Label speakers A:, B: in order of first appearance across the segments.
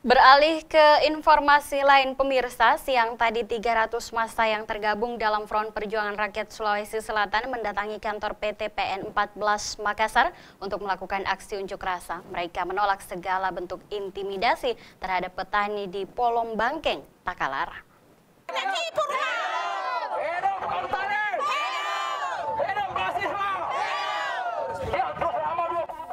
A: Beralih ke informasi lain pemirsa, siang tadi 300 massa yang tergabung dalam Front Perjuangan Rakyat Sulawesi Selatan mendatangi kantor PT PN 14 Makassar untuk melakukan aksi unjuk rasa. Mereka menolak segala bentuk intimidasi terhadap petani di Polong Bangkeng, Takalar.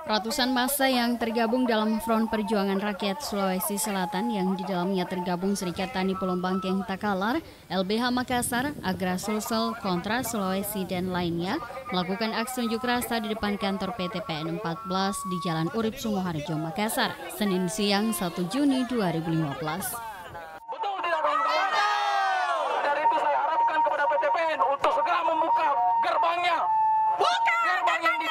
A: Ratusan massa yang tergabung dalam Front Perjuangan Rakyat Sulawesi Selatan yang di dalamnya tergabung Serikat Tani Polong Bangkeng Takalar, LBH Makassar, Agra Sulsel, Kontra Sulawesi, dan lainnya melakukan aksi unjuk rasa di depan kantor PT PN 14 di Jalan Urip Sumoharjo, Makassar, Senin siang 1 Juni 2015.
B: Betul tidak kawan-kawan? Dari itu saya harapkan kepada PT PN untuk segera membuka gerbangnya. Gerbang yang di...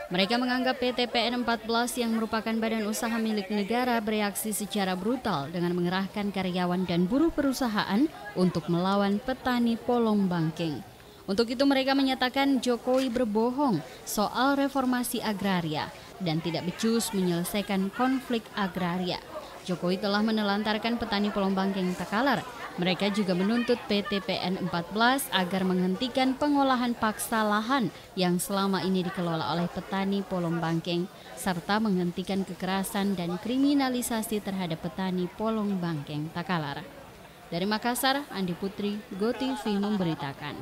A: Mereka menganggap PT PN 14 yang merupakan badan usaha milik negara bereaksi secara brutal dengan mengerahkan karyawan dan buruh perusahaan untuk melawan petani Polong Bangkeng. Untuk itu mereka menyatakan Jokowi berbohong soal reformasi agraria dan tidak becus menyelesaikan konflik agraria. Jokowi telah menelantarkan petani Polong Bangkeng Takalar. Mereka juga menuntut PT PN 14 agar menghentikan pengolahan paksa lahan yang selama ini dikelola oleh petani Polong Bangkeng, serta menghentikan kekerasan dan kriminalisasi terhadap petani Polong Bangkeng Takalar. Dari Makassar, Andi Putri, GoTV memberitakan.